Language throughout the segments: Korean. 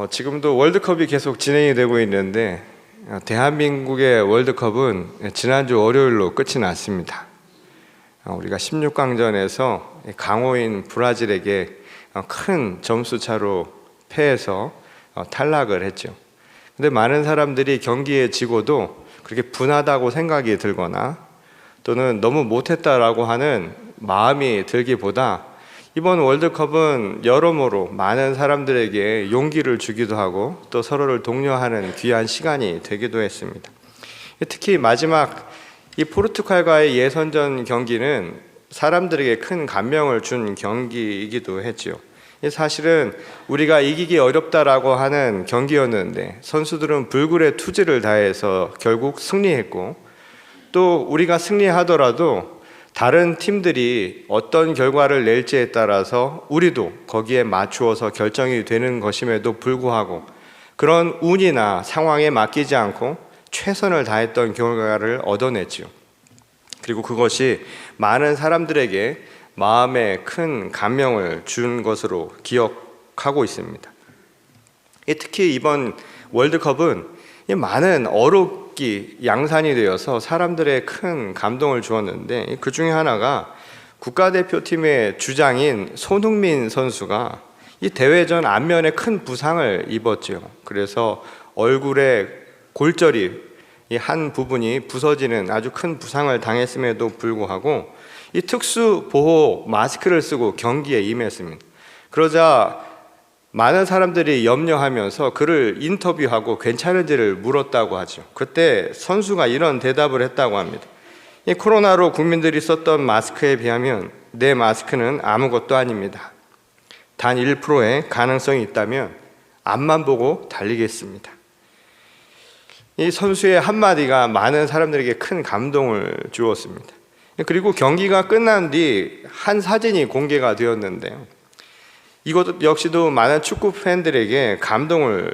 지금도 월드컵이 계속 진행이 되고 있는데 대한민국의 월드컵은 지난주 월요일로 끝이 났습니다. 우리가 16강전에서 강호인 브라질에게 큰 점수 차로 패해서 탈락을 했죠. 근데 많은 사람들이 경기에 지고도 그렇게 분하다고 생각이 들거나 또는 너무 못했다라고 하는 마음이 들기보다 이번 월드컵은 여러모로 많은 사람들에게 용기를 주기도 하고 또 서로를 독려하는 귀한 시간이 되기도 했습니다. 특히 마지막 이 포르투갈과의 예선전 경기는 사람들에게 큰 감명을 준 경기이기도 했죠. 사실은 우리가 이기기 어렵다라고 하는 경기였는데 선수들은 불굴의 투지를 다해서 결국 승리했고, 또 우리가 승리하더라도 다른 팀들이 어떤 결과를 낼지에 따라서 우리도 거기에 맞추어서 결정이 되는 것임에도 불구하고 그런 운이나 상황에 맡기지 않고 최선을 다했던 결과를 얻어냈죠. 그리고 그것이 많은 사람들에게 마음에 큰 감명을 준 것으로 기억하고 있습니다. 특히 이번 월드컵은 많은 어록이 양산이 되어서 사람들의 큰 감동을 주었는데, 그 중에 하나가 국가대표팀의 주장인 손흥민 선수가 이 대회 전 안면에 큰 부상을 입었죠. 그래서 얼굴에 골절이 한 부분이 부서지는 아주 큰 부상을 당했음에도 불구하고 이 특수 보호 마스크를 쓰고 경기에 임했습니다. 그러자 많은 사람들이 염려하면서 그를 인터뷰하고 괜찮은지를 물었다고 하죠. 그때 선수가 이런 대답을 했다고 합니다. 이 코로나로 국민들이 썼던 마스크에 비하면 내 마스크는 아무것도 아닙니다. 단 1%의 가능성이 있다면 앞만 보고 달리겠습니다. 이 선수의 한마디가 많은 사람들에게 큰 감동을 주었습니다. 그리고 경기가 끝난 뒤 한 사진이 공개가 되었는데요, 이것 역시도 많은 축구 팬들에게 감동을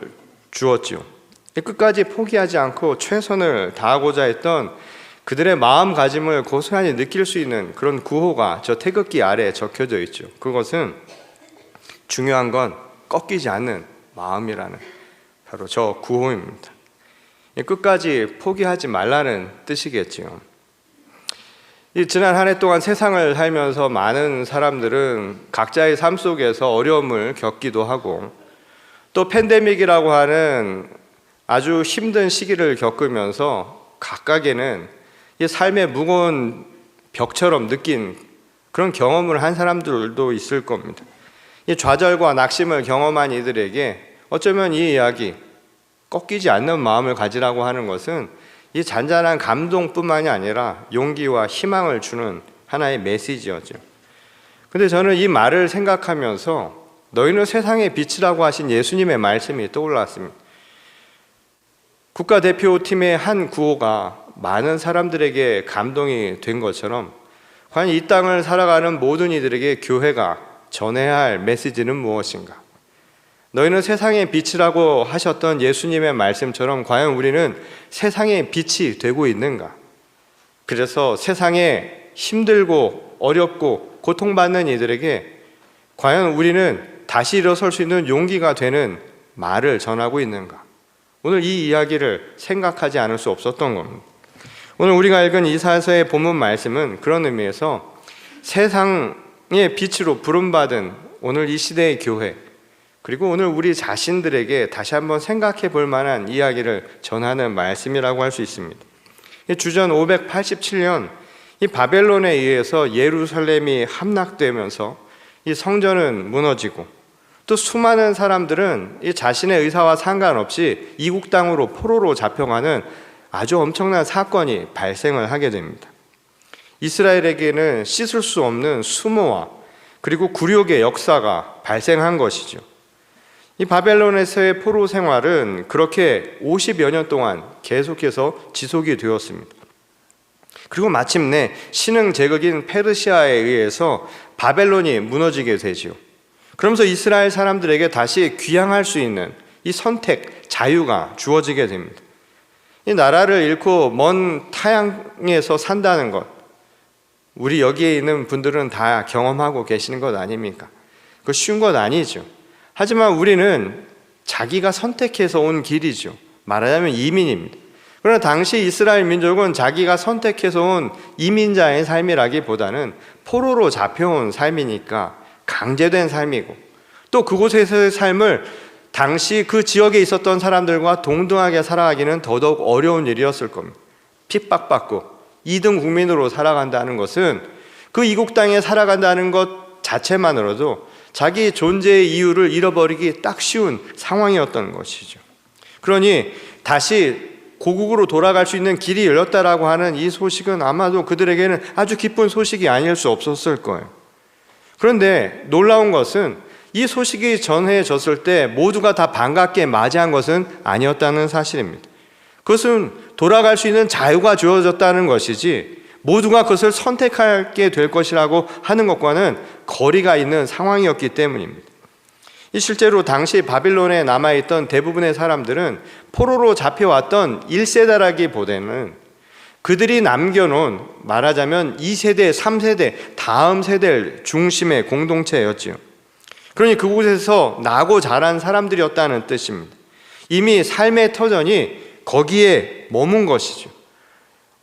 주었죠. 끝까지 포기하지 않고 최선을 다하고자 했던 그들의 마음가짐을 고스란히 느낄 수 있는 그런 구호가 저 태극기 아래에 적혀져 있죠. 그것은 중요한 건 꺾이지 않는 마음이라는 바로 저 구호입니다. 끝까지 포기하지 말라는 뜻이겠지요. 지난 한 해 동안 세상을 살면서 많은 사람들은 각자의 삶 속에서 어려움을 겪기도 하고 또 팬데믹이라고 하는 아주 힘든 시기를 겪으면서 각각에는 이 삶의 무거운 벽처럼 느낀 그런 경험을 한 사람들도 있을 겁니다. 이 좌절과 낙심을 경험한 이들에게 어쩌면 이 이야기, 꺾이지 않는 마음을 가지라고 하는 것은 이 잔잔한 감동뿐만이 아니라 용기와 희망을 주는 하나의 메시지였죠. 근데 저는 이 말을 생각하면서 너희는 세상의 빛이라고 하신 예수님의 말씀이 떠올랐습니다. 국가대표팀의 한 구호가 많은 사람들에게 감동이 된 것처럼 과연 이 땅을 살아가는 모든 이들에게 교회가 전해야 할 메시지는 무엇인가? 너희는 세상의 빛이라고 하셨던 예수님의 말씀처럼 과연 우리는 세상의 빛이 되고 있는가? 그래서 세상에 힘들고 어렵고 고통받는 이들에게 과연 우리는 다시 일어설 수 있는 용기가 되는 말을 전하고 있는가? 오늘 이 이야기를 생각하지 않을 수 없었던 겁니다. 오늘 우리가 읽은 이사야서의 본문 말씀은 그런 의미에서 세상의 빛으로 부름받은 오늘 이 시대의 교회, 그리고 오늘 우리 자신들에게 다시 한번 생각해 볼 만한 이야기를 전하는 말씀이라고 할 수 있습니다. 주전 587년 이 바벨론에 의해서 예루살렘이 함락되면서 이 성전은 무너지고 또 수많은 사람들은 이 자신의 의사와 상관없이 이국 땅으로 포로로 잡혀가는 아주 엄청난 사건이 발생을 하게 됩니다. 이스라엘에게는 씻을 수 없는 수모와 그리고 굴욕의 역사가 발생한 것이죠. 이 바벨론에서의 포로 생활은 그렇게 50여 년 동안 계속해서 지속이 되었습니다. 그리고 마침내 신흥 제국인 페르시아에 의해서 바벨론이 무너지게 되죠. 그러면서 이스라엘 사람들에게 다시 귀향할 수 있는 이 선택, 자유가 주어지게 됩니다. 이 나라를 잃고 먼 타향에서 산다는 것, 우리 여기에 있는 분들은 다 경험하고 계시는 것 아닙니까? 그거 쉬운 것 아니죠. 하지만 우리는 자기가 선택해서 온 길이죠. 말하자면 이민입니다. 그러나 당시 이스라엘 민족은 자기가 선택해서 온 이민자의 삶이라기보다는 포로로 잡혀온 삶이니까 강제된 삶이고, 또 그곳에서의 삶을 당시 그 지역에 있었던 사람들과 동등하게 살아가기는 더더욱 어려운 일이었을 겁니다. 핍박받고 2등 국민으로 살아간다는 것은, 그 이국 땅에 살아간다는 것 자체만으로도 자기 존재의 이유를 잃어버리기 딱 쉬운 상황이었던 것이죠. 그러니 다시 고국으로 돌아갈 수 있는 길이 열렸다라고 하는 이 소식은 아마도 그들에게는 아주 기쁜 소식이 아닐 수 없었을 거예요. 그런데 놀라운 것은 이 소식이 전해졌을 때 모두가 다 반갑게 맞이한 것은 아니었다는 사실입니다. 그것은 돌아갈 수 있는 자유가 주어졌다는 것이지 모두가 그것을 선택하게 될 것이라고 하는 것과는 거리가 있는 상황이었기 때문입니다. 실제로 당시 바빌론에 남아있던 대부분의 사람들은 포로로 잡혀왔던 1세대라기보다는 그들이 남겨놓은, 말하자면 2세대, 3세대, 다음 세대 중심의 공동체였지요. 그러니 그곳에서 나고 자란 사람들이었다는 뜻입니다. 이미 삶의 터전이 거기에 머문 것이죠.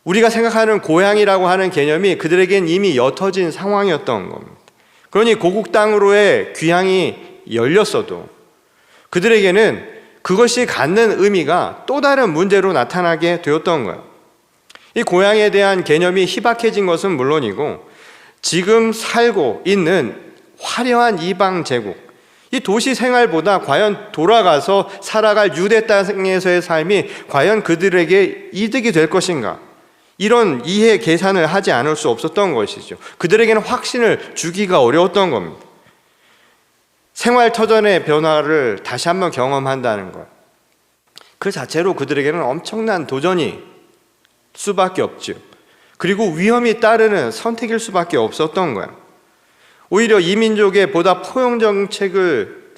우리가 생각하는 고향이라고 하는 개념이 그들에겐 이미 옅어진 상황이었던 겁니다. 그러니 고국 땅으로의 귀향이 열렸어도 그들에게는 그것이 갖는 의미가 또 다른 문제로 나타나게 되었던 거예요. 이 고향에 대한 개념이 희박해진 것은 물론이고, 지금 살고 있는 화려한 이방 제국, 이 도시 생활보다 과연 돌아가서 살아갈 유대 땅에서의 삶이 과연 그들에게 이득이 될 것인가, 이런 이해 계산을 하지 않을 수 없었던 것이죠. 그들에게는 확신을 주기가 어려웠던 겁니다. 생활 터전의 변화를 다시 한번 경험한다는 것, 그 자체로 그들에게는 엄청난 도전이 수밖에 없죠. 그리고 위험이 따르는 선택일 수밖에 없었던 거예요. 오히려 이 민족의 보다 포용 정책을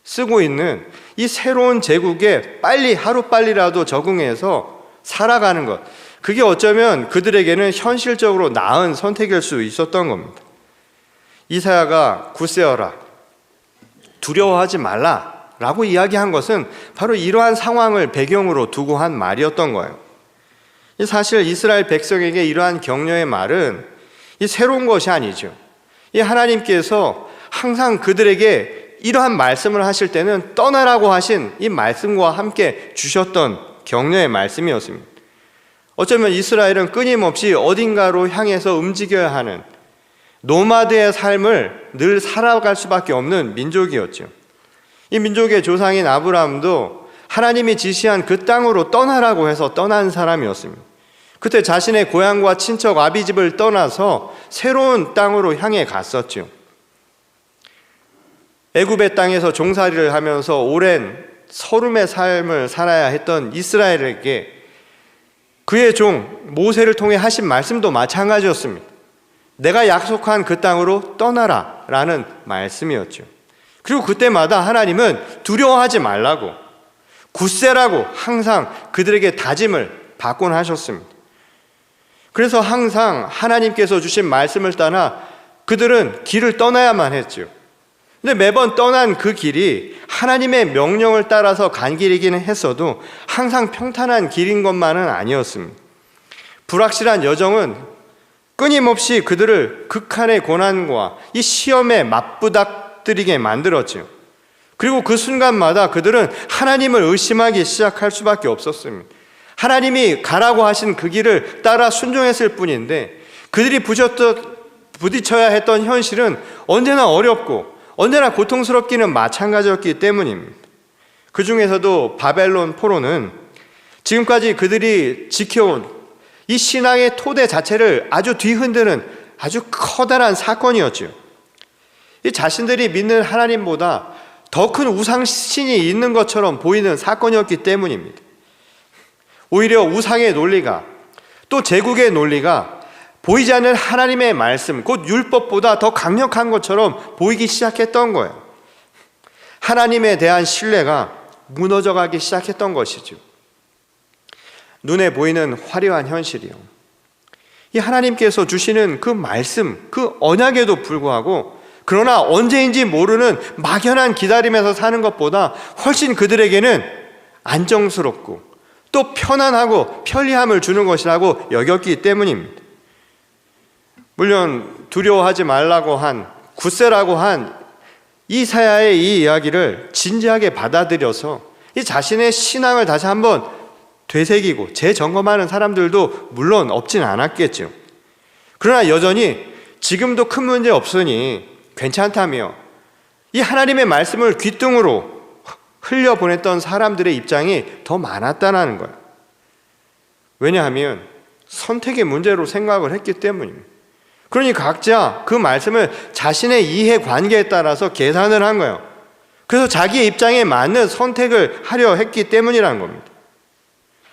쓰고 있는 이 새로운 제국에 빨리 하루빨리라도 적응해서 살아가는 것, 그게 어쩌면 그들에게는 현실적으로 나은 선택일 수 있었던 겁니다. 이사야가 굳세어라, 두려워하지 말라 라고 이야기한 것은 바로 이러한 상황을 배경으로 두고 한 말이었던 거예요. 사실 이스라엘 백성에게 이러한 격려의 말은 이 새로운 것이 아니죠. 이 하나님께서 항상 그들에게 이러한 말씀을 하실 때는 떠나라고 하신 이 말씀과 함께 주셨던 격려의 말씀이었습니다. 어쩌면 이스라엘은 끊임없이 어딘가로 향해서 움직여야 하는 노마드의 삶을 늘 살아갈 수밖에 없는 민족이었죠. 이 민족의 조상인 아브라함도 하나님이 지시한 그 땅으로 떠나라고 해서 떠난 사람이었습니다. 그때 자신의 고향과 친척 아비집을 떠나서 새로운 땅으로 향해 갔었죠. 애굽의 땅에서 종살이를 하면서 오랜 서름의 삶을 살아야 했던 이스라엘에게 그의 종 모세를 통해 하신 말씀도 마찬가지였습니다. 내가 약속한 그 땅으로 떠나라 라는 말씀이었죠. 그리고 그때마다 하나님은 두려워하지 말라고, 굳세라고 항상 그들에게 다짐을 받곤 하셨습니다. 그래서 항상 하나님께서 주신 말씀을 따라 그들은 길을 떠나야만 했죠. 근데 매번 떠난 그 길이 하나님의 명령을 따라서 간 길이기는 했어도 항상 평탄한 길인 것만은 아니었습니다. 불확실한 여정은 끊임없이 그들을 극한의 고난과 이 시험에 맞부닥뜨리게 만들었죠. 그리고 그 순간마다 그들은 하나님을 의심하기 시작할 수밖에 없었습니다. 하나님이 가라고 하신 그 길을 따라 순종했을 뿐인데 그들이 부딪혀야 했던 현실은 언제나 어렵고 언제나 고통스럽기는 마찬가지였기 때문입니다. 그 중에서도 바벨론 포로는 지금까지 그들이 지켜온 이 신앙의 토대 자체를 아주 뒤흔드는 아주 커다란 사건이었죠. 이 자신들이 믿는 하나님보다 더 큰 우상신이 있는 것처럼 보이는 사건이었기 때문입니다. 오히려 우상의 논리가, 또 제국의 논리가 보이지 않는 하나님의 말씀, 곧 율법보다 더 강력한 것처럼 보이기 시작했던 거예요. 하나님에 대한 신뢰가 무너져가기 시작했던 것이죠. 눈에 보이는 화려한 현실이요, 이 하나님께서 주시는 그 말씀, 그 언약에도 불구하고 그러나 언제인지 모르는 막연한 기다림에서 사는 것보다 훨씬 그들에게는 안정스럽고 또 편안하고 편리함을 주는 것이라고 여겼기 때문입니다. 물론 두려워하지 말라고 한, 굳세라고 한 이사야의 이 이야기를 진지하게 받아들여서 이 자신의 신앙을 다시 한번 되새기고 재점검하는 사람들도 물론 없진 않았겠죠. 그러나 여전히 지금도 큰 문제 없으니 괜찮다며 이 하나님의 말씀을 귓등으로 흘려보냈던 사람들의 입장이 더 많았다는 거예요. 왜냐하면 선택의 문제로 생각을 했기 때문입니다. 그러니 각자 그 말씀을 자신의 이해관계에 따라서 계산을 한 거예요. 그래서 자기의 입장에 맞는 선택을 하려 했기 때문이라는 겁니다.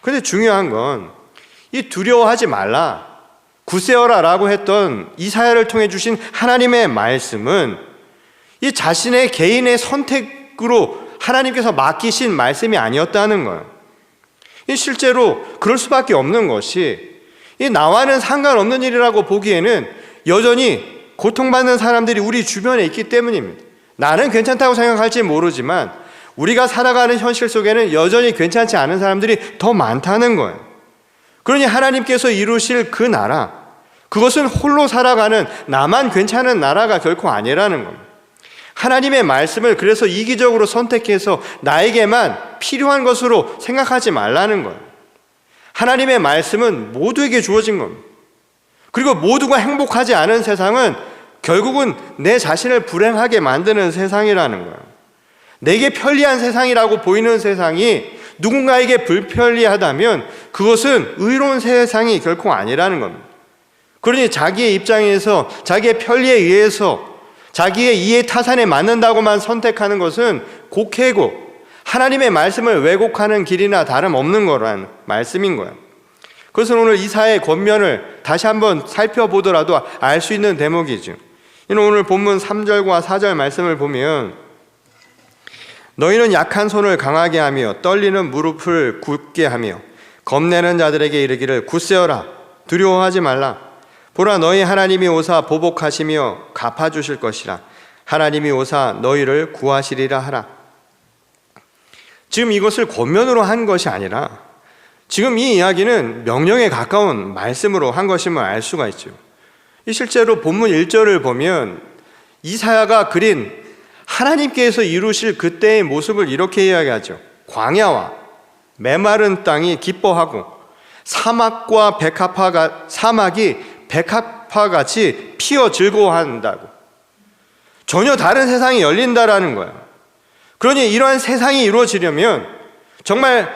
그런데 중요한 건 이 두려워하지 말라, 굳세어라 라고 했던 이사야를 통해 주신 하나님의 말씀은 이 자신의 개인의 선택으로 하나님께서 맡기신 말씀이 아니었다는 거예요. 실제로 그럴 수밖에 없는 것이 이 나와는 상관없는 일이라고 보기에는 여전히 고통받는 사람들이 우리 주변에 있기 때문입니다. 나는 괜찮다고 생각할지 모르지만 우리가 살아가는 현실 속에는 여전히 괜찮지 않은 사람들이 더 많다는 거예요. 그러니 하나님께서 이루실 그 나라, 그것은 홀로 살아가는 나만 괜찮은 나라가 결코 아니라는 겁니다. 하나님의 말씀을 그래서 이기적으로 선택해서 나에게만 필요한 것으로 생각하지 말라는 거예요. 하나님의 말씀은 모두에게 주어진 겁니다. 그리고 모두가 행복하지 않은 세상은 결국은 내 자신을 불행하게 만드는 세상이라는 거예요. 내게 편리한 세상이라고 보이는 세상이 누군가에게 불편리하다면 그것은 의로운 세상이 결코 아니라는 겁니다. 그러니 자기의 입장에서 자기의 편리에 의해서 자기의 이해 타산에 맞는다고만 선택하는 것은 곡해고 하나님의 말씀을 왜곡하는 길이나 다름없는 거라는 말씀인 거예요. 그것은 오늘 이사야의 권면을 다시 한번 살펴보더라도 알 수 있는 대목이죠. 오늘 본문 3절과 4절 말씀을 보면 너희는 약한 손을 강하게 하며 떨리는 무릎을 굳게 하며 겁내는 자들에게 이르기를 굳세어라, 두려워하지 말라. 보라, 너희 하나님이 오사 보복하시며 갚아주실 것이라. 하나님이 오사 너희를 구하시리라 하라. 지금 이것을 권면으로 한 것이 아니라 지금 이 이야기는 명령에 가까운 말씀으로 한 것임을 알 수가 있죠. 실제로 본문 1절을 보면 이사야가 그린 하나님께서 이루실 그때의 모습을 이렇게 이야기하죠. 광야와 메마른 땅이 기뻐하고 사막이 백합화같이 피어 즐거워한다고. 전혀 다른 세상이 열린다라는 거예요. 그러니 이러한 세상이 이루어지려면 정말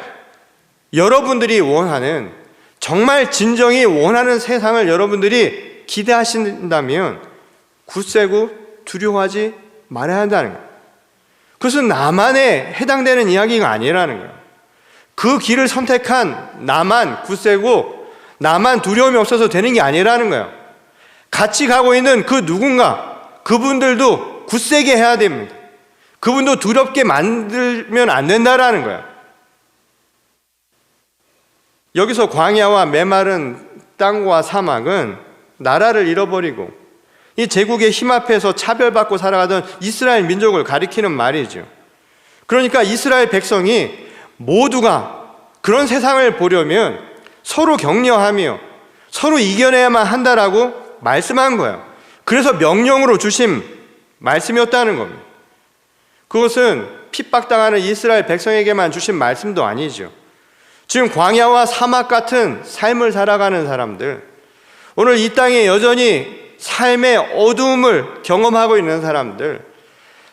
여러분들이 원하는, 정말 진정이 원하는 세상을 여러분들이 기대하신다면 굳세고 두려워하지 말아야 한다는 거예요. 그것은 나만에 해당되는 이야기가 아니라는 거예요. 그 길을 선택한 나만 굳세고 나만 두려움이 없어서 되는 게 아니라는 거예요. 같이 가고 있는 그 누군가, 그분들도 굳세게 해야 됩니다. 그분도 두렵게 만들면 안 된다라는 거예요. 여기서 광야와 메마른 땅과 사막은 나라를 잃어버리고 이 제국의 힘 앞에서 차별받고 살아가던 이스라엘 민족을 가리키는 말이죠. 그러니까 이스라엘 백성이 모두가 그런 세상을 보려면 서로 격려하며 서로 이겨내야만 한다라고 말씀한 거예요. 그래서 명령으로 주신 말씀이었다는 겁니다. 그것은 핍박당하는 이스라엘 백성에게만 주신 말씀도 아니죠. 지금 광야와 사막 같은 삶을 살아가는 사람들, 오늘 이 땅에 여전히 삶의 어두움을 경험하고 있는 사람들,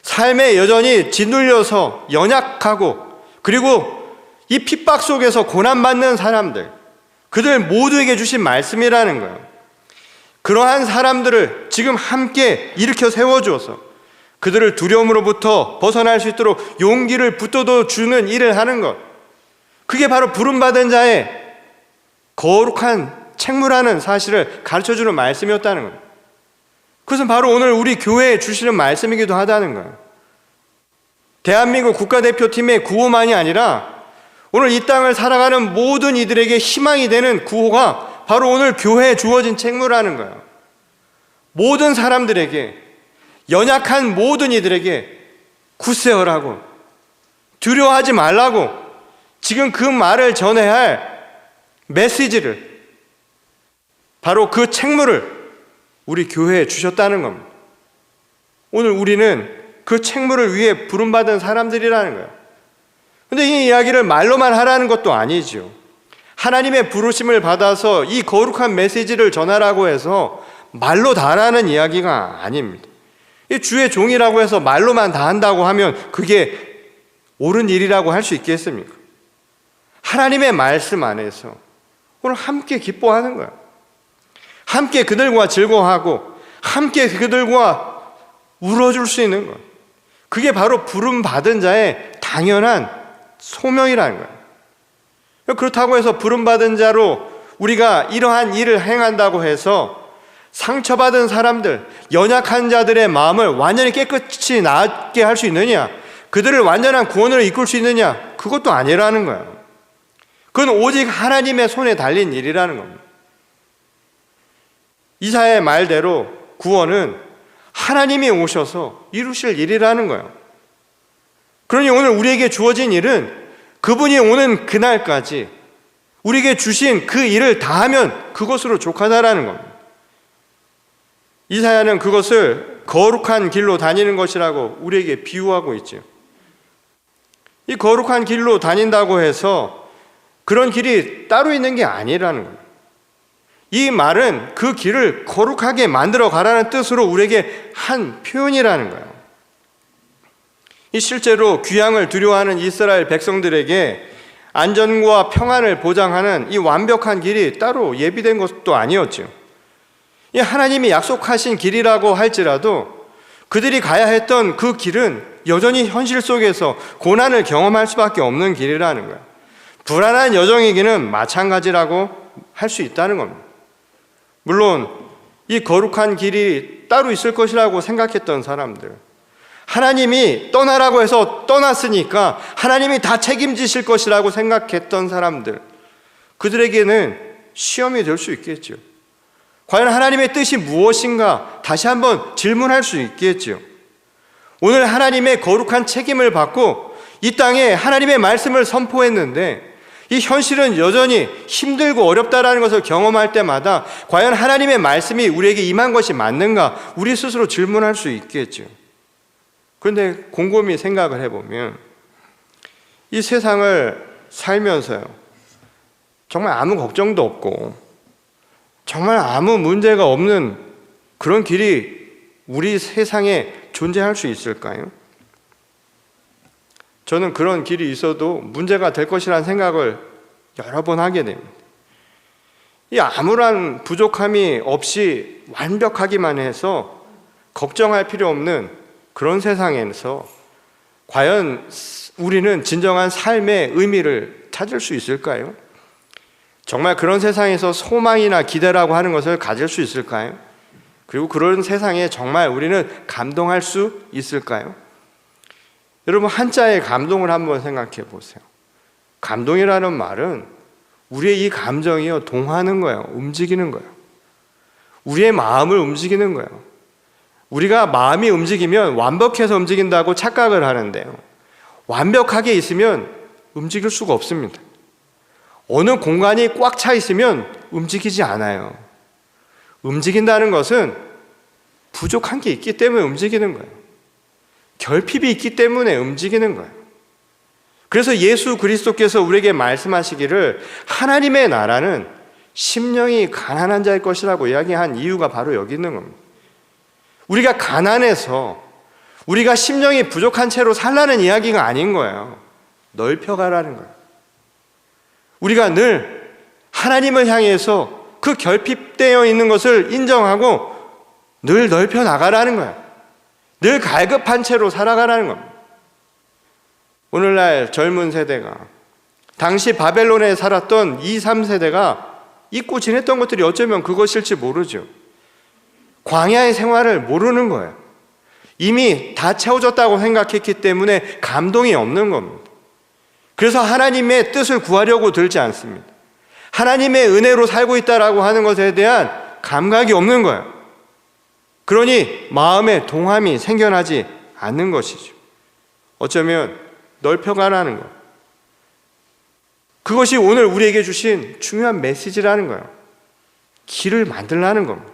삶에 여전히 짓눌려서 연약하고 그리고 이 핍박 속에서 고난받는 사람들, 그들 모두에게 주신 말씀이라는 거예요. 그러한 사람들을 지금 함께 일으켜 세워주어서 그들을 두려움으로부터 벗어날 수 있도록 용기를 붙들어 주는 일을 하는 것, 그게 바로 부름받은 자의 거룩한 책무라는 사실을 가르쳐주는 말씀이었다는 겁니다. 그것은 바로 오늘 우리 교회에 주시는 말씀이기도 하다는 거예요. 대한민국 국가대표팀의 구호만이 아니라 오늘 이 땅을 살아가는 모든 이들에게 희망이 되는 구호가 바로 오늘 교회에 주어진 책무라는 거예요. 모든 사람들에게 연약한 모든 이들에게 굳세어라고, 두려워하지 말라고 지금 그 말을 전해야 할 메시지를, 바로 그 책무를 우리 교회에 주셨다는 겁니다. 오늘 우리는 그 책무를 위해 부름받은 사람들이라는 거예요. 근데 이 이야기를 말로만 하라는 것도 아니죠. 하나님의 부르심을 받아서 이 거룩한 메시지를 전하라고 해서 말로 다 하라는 이야기가 아닙니다. 이 주의 종이라고 해서 말로만 다 한다고 하면 그게 옳은 일이라고 할 수 있겠습니까? 하나님의 말씀 안에서 오늘 함께 기뻐하는 거예요. 함께 그들과 즐거워하고 함께 그들과 울어줄 수 있는 것, 그게 바로 부름받은 자의 당연한 소명이라는 거예요. 그렇다고 해서 부름받은 자로 우리가 이러한 일을 행한다고 해서 상처받은 사람들, 연약한 자들의 마음을 완전히 깨끗이 낫게 할 수 있느냐, 그들을 완전한 구원으로 이끌 수 있느냐, 그것도 아니라는 거예요. 그건 오직 하나님의 손에 달린 일이라는 겁니다. 이사야의 말대로 구원은 하나님이 오셔서 이루실 일이라는 거예요. 그러니 오늘 우리에게 주어진 일은 그분이 오는 그날까지 우리에게 주신 그 일을 다 하면 그것으로 족하다라는 겁니다. 이사야는 그것을 거룩한 길로 다니는 것이라고 우리에게 비유하고 있죠. 이 거룩한 길로 다닌다고 해서 그런 길이 따로 있는 게 아니라는 겁니다. 이 말은 그 길을 거룩하게 만들어 가라는 뜻으로 우리에게 한 표현이라는 거예요. 이 실제로 귀향을 두려워하는 이스라엘 백성들에게 안전과 평안을 보장하는 이 완벽한 길이 따로 예비된 것도 아니었죠. 이 하나님이 약속하신 길이라고 할지라도 그들이 가야 했던 그 길은 여전히 현실 속에서 고난을 경험할 수밖에 없는 길이라는 거예요. 불안한 여정이기는 마찬가지라고 할 수 있다는 겁니다. 물론 이 거룩한 길이 따로 있을 것이라고 생각했던 사람들, 하나님이 떠나라고 해서 떠났으니까 하나님이 다 책임지실 것이라고 생각했던 사람들, 그들에게는 시험이 될 수 있겠죠. 과연 하나님의 뜻이 무엇인가 다시 한번 질문할 수 있겠죠. 오늘 하나님의 거룩한 책임을 받고 이 땅에 하나님의 말씀을 선포했는데 이 현실은 여전히 힘들고 어렵다라는 것을 경험할 때마다 과연 하나님의 말씀이 우리에게 임한 것이 맞는가, 우리 스스로 질문할 수 있겠죠. 그런데 곰곰이 생각을 해보면 이 세상을 살면서요, 정말 아무 걱정도 없고 정말 아무 문제가 없는 그런 길이 우리 세상에 존재할 수 있을까요? 저는 그런 길이 있어도 문제가 될 것이라는 생각을 여러 번 하게 됩니다. 이 아무런 부족함이 없이 완벽하기만 해서 걱정할 필요 없는 그런 세상에서 과연 우리는 진정한 삶의 의미를 찾을 수 있을까요? 정말 그런 세상에서 소망이나 기대라고 하는 것을 가질 수 있을까요? 그리고 그런 세상에 정말 우리는 감동할 수 있을까요? 여러분, 한자의 감동을 한번 생각해 보세요. 감동이라는 말은 우리의 이 감정이요, 동하는 거예요. 움직이는 거예요. 우리의 마음을 움직이는 거예요. 우리가 마음이 움직이면 완벽해서 움직인다고 착각을 하는데요, 완벽하게 있으면 움직일 수가 없습니다. 어느 공간이 꽉 차 있으면 움직이지 않아요. 움직인다는 것은 부족한 게 있기 때문에 움직이는 거예요. 결핍이 있기 때문에 움직이는 거예요. 그래서 예수 그리스도께서 우리에게 말씀하시기를 하나님의 나라는 심령이 가난한 자의 것이라고 이야기한 이유가 바로 여기 있는 겁니다. 우리가 가난해서 우리가 심령이 부족한 채로 살라는 이야기가 아닌 거예요. 넓혀가라는 거예요. 우리가 늘 하나님을 향해서 그 결핍되어 있는 것을 인정하고 늘 넓혀 나가라는 거예요. 늘 갈급한 채로 살아가라는 겁니다. 오늘날 젊은 세대가 당시 바벨론에 살았던 2, 3세대가 잊고 지냈던 것들이 어쩌면 그것일지 모르죠. 광야의 생활을 모르는 거예요. 이미 다 채워졌다고 생각했기 때문에 감동이 없는 겁니다. 그래서 하나님의 뜻을 구하려고 들지 않습니다. 하나님의 은혜로 살고 있다라고 하는 것에 대한 감각이 없는 거예요. 그러니 마음에 동함이 생겨나지 않는 것이죠. 어쩌면 넓혀가라는 것. 그것이 오늘 우리에게 주신 중요한 메시지라는 거예요. 길을 만들라는 겁니다.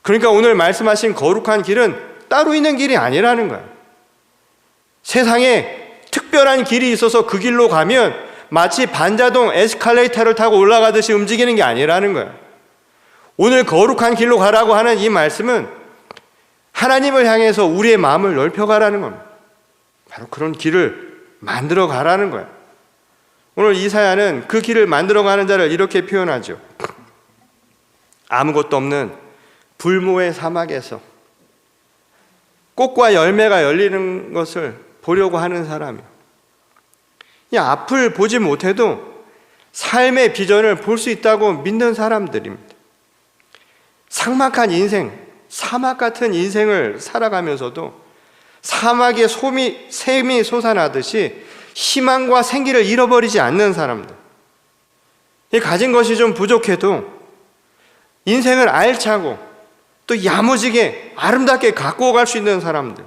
그러니까 오늘 말씀하신 거룩한 길은 따로 있는 길이 아니라는 거예요. 세상에 특별한 길이 있어서 그 길로 가면 마치 반자동 에스컬레이터를 타고 올라가듯이 움직이는 게 아니라는 거예요. 오늘 거룩한 길로 가라고 하는 이 말씀은 하나님을 향해서 우리의 마음을 넓혀가라는 겁니다. 바로 그런 길을 만들어 가라는 거예요. 오늘 이사야는 그 길을 만들어 가는 자를 이렇게 표현하죠. 아무것도 없는 불모의 사막에서 꽃과 열매가 열리는 것을 보려고 하는 사람이요. 이 앞을 보지 못해도 삶의 비전을 볼 수 있다고 믿는 사람들입니다. 삭막한 인생, 사막 같은 인생을 살아가면서도 사막에 샘이 솟아나듯이 희망과 생기를 잃어버리지 않는 사람들. 가진 것이 좀 부족해도 인생을 알차고 또 야무지게 아름답게 갖고 갈 수 있는 사람들.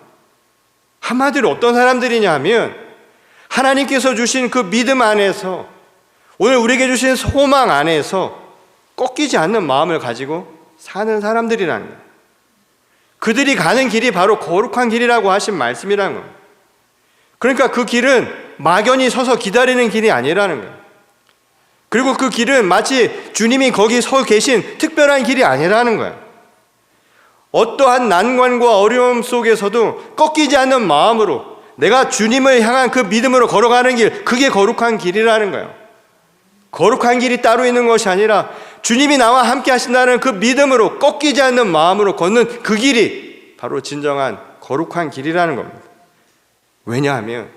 한마디로 어떤 사람들이냐 하면 하나님께서 주신 그 믿음 안에서, 오늘 우리에게 주신 소망 안에서 꺾이지 않는 마음을 가지고 사는 사람들이라는 거예요. 그들이 가는 길이 바로 거룩한 길이라고 하신 말씀이라는 거예요. 그러니까 그 길은 막연히 서서 기다리는 길이 아니라는 거예요. 그리고 그 길은 마치 주님이 거기 서 계신 특별한 길이 아니라는 거예요. 어떠한 난관과 어려움 속에서도 꺾이지 않는 마음으로 내가 주님을 향한 그 믿음으로 걸어가는 길, 그게 거룩한 길이라는 거예요. 거룩한 길이 따로 있는 것이 아니라 주님이 나와 함께 하신다는 그 믿음으로 꺾이지 않는 마음으로 걷는 그 길이 바로 진정한 거룩한 길이라는 겁니다. 왜냐하면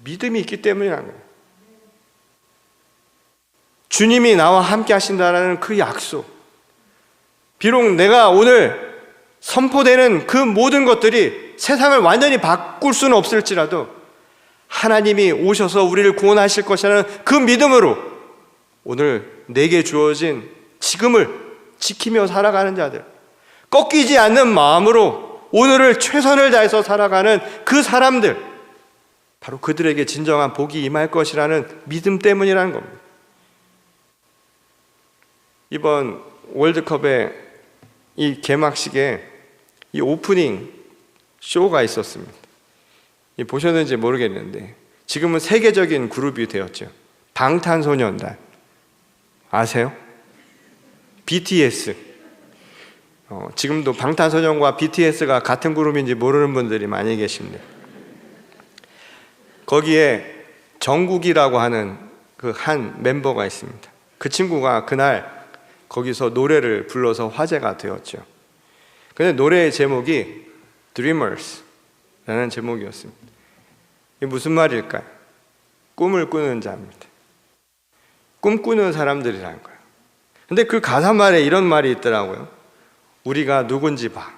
믿음이 있기 때문이라는 거예요. 주님이 나와 함께 하신다는 그 약속. 비록 내가 오늘 선포되는 그 모든 것들이 세상을 완전히 바꿀 수는 없을지라도 하나님이 오셔서 우리를 구원하실 것이라는 그 믿음으로 오늘 내게 주어진 지금을 지키며 살아가는 자들, 꺾이지 않는 마음으로 오늘을 최선을 다해서 살아가는 그 사람들, 바로 그들에게 진정한 복이 임할 것이라는 믿음 때문이라는 겁니다. 이번 월드컵의 이 개막식에 이 오프닝 쇼가 있었습니다. 보셨는지 모르겠는데 지금은 세계적인 그룹이 되었죠. 방탄소년단 아세요? BTS. 지금도 방탄소년과 BTS가 같은 그룹인지 모르는 분들이 많이 계십니다. 거기에 정국이라고 하는 그 한 멤버가 있습니다. 그 친구가 그날 거기서 노래를 불러서 화제가 되었죠. 근데 노래의 제목이 Dreamers라는 제목이었습니다. 이게 무슨 말일까요? 꿈을 꾸는 자입니다. 꿈꾸는 사람들이라는 거예요. 근데 그 가사말에 이런 말이 있더라고요. 우리가 누군지 봐.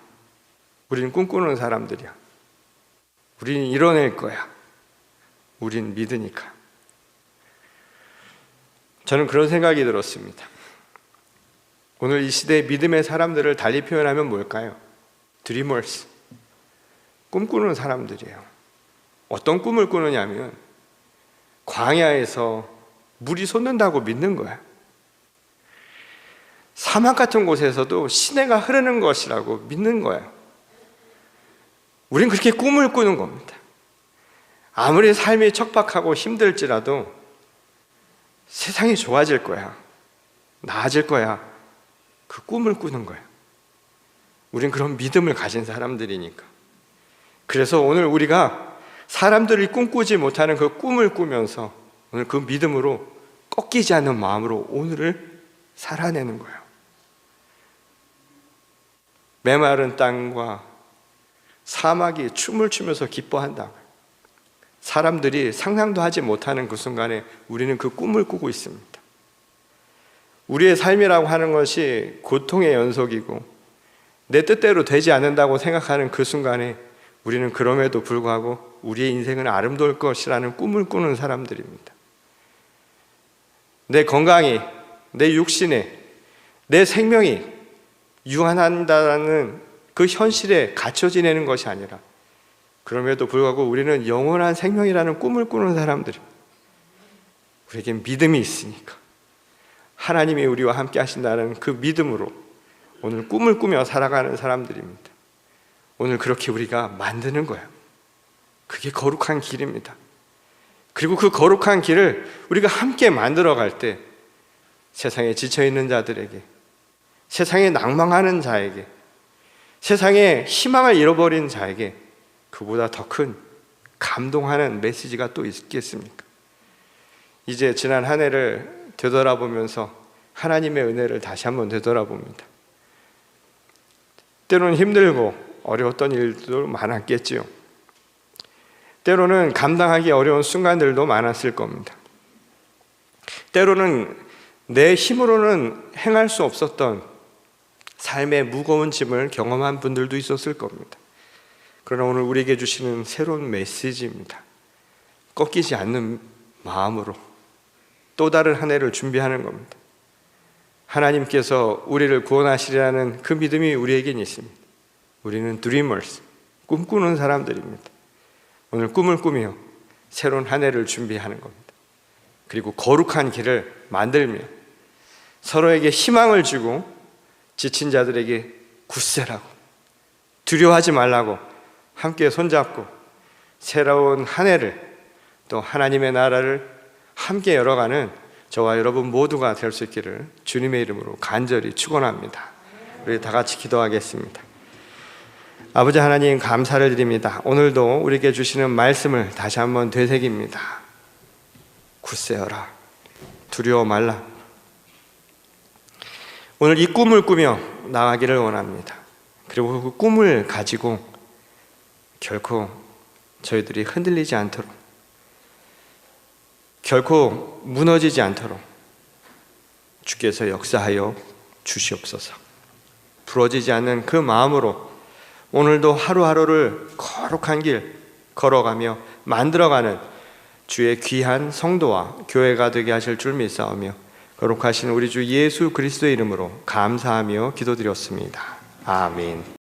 우린 꿈꾸는 사람들이야. 우린 이뤄낼 거야. 우린 믿으니까. 저는 그런 생각이 들었습니다. 오늘 이 시대의 믿음의 사람들을 달리 표현하면 뭘까요? Dreamers. 꿈꾸는 사람들이에요. 어떤 꿈을 꾸느냐면 광야에서 물이 솟는다고 믿는 거야. 사막 같은 곳에서도 시내가 흐르는 것이라고 믿는 거예요. 우린 그렇게 꿈을 꾸는 겁니다. 아무리 삶이 척박하고 힘들지라도 세상이 좋아질 거야. 나아질 거야. 그 꿈을 꾸는 거예요. 우린 그런 믿음을 가진 사람들이니까. 그래서 오늘 우리가 사람들이 꿈꾸지 못하는 그 꿈을 꾸면서 오늘 그 믿음으로 꺾이지 않는 마음으로 오늘을 살아내는 거예요. 메마른 땅과 사막이 춤을 추면서 기뻐한다. 사람들이 상상도 하지 못하는 그 순간에 우리는 그 꿈을 꾸고 있습니다. 우리의 삶이라고 하는 것이 고통의 연속이고 내 뜻대로 되지 않는다고 생각하는 그 순간에 우리는 그럼에도 불구하고 우리의 인생은 아름다울 것이라는 꿈을 꾸는 사람들입니다. 내 건강이, 내 육신에, 내 생명이 유한한다는 그 현실에 갇혀 지내는 것이 아니라 그럼에도 불구하고 우리는 영원한 생명이라는 꿈을 꾸는 사람들입니다. 우리에겐 믿음이 있으니까 하나님이 우리와 함께 하신다는 그 믿음으로 오늘 꿈을 꾸며 살아가는 사람들입니다. 오늘 그렇게 우리가 만드는 거예요. 그게 거룩한 길입니다. 그리고 그 거룩한 길을 우리가 함께 만들어갈 때 세상에 지쳐있는 자들에게, 세상에 낭망하는 자에게, 세상에 희망을 잃어버린 자에게 그보다 더 큰 감동하는 메시지가 또 있겠습니까? 이제 지난 한 해를 되돌아보면서 하나님의 은혜를 다시 한번 되돌아봅니다. 때로는 힘들고 어려웠던 일도 많았겠지요. 때로는 감당하기 어려운 순간들도 많았을 겁니다. 때로는 내 힘으로는 행할 수 없었던 삶의 무거운 짐을 경험한 분들도 있었을 겁니다. 그러나 오늘 우리에게 주시는 새로운 메시지입니다. 꺾이지 않는 마음으로 또 다른 한 해를 준비하는 겁니다. 하나님께서 우리를 구원하시리라는 그 믿음이 우리에겐 있습니다. 우리는 dreamers, 꿈꾸는 사람들입니다. 오늘 꿈을 꾸며 새로운 한 해를 준비하는 겁니다. 그리고 거룩한 길을 만들며 서로에게 희망을 주고 지친 자들에게 굳세라고, 두려워하지 말라고 함께 손잡고 새로운 한 해를, 또 하나님의 나라를 함께 열어가는 저와 여러분 모두가 될 수 있기를 주님의 이름으로 간절히 축원합니다. 우리 다 같이 기도하겠습니다. 아버지 하나님, 감사를 드립니다. 오늘도 우리에게 주시는 말씀을 다시 한번 되새깁니다. 굳세어라, 두려워 말라. 오늘 이 꿈을 꾸며 나가기를 원합니다. 그리고 그 꿈을 가지고 결코 저희들이 흔들리지 않도록, 결코 무너지지 않도록 주께서 역사하여 주시옵소서. 부러지지 않는 그 마음으로 오늘도 하루하루를 거룩한 길 걸어가며 만들어가는 주의 귀한 성도와 교회가 되게 하실 줄 믿사오며 거룩하신 우리 주 예수 그리스도의 이름으로 감사하며 기도드렸습니다. 아멘.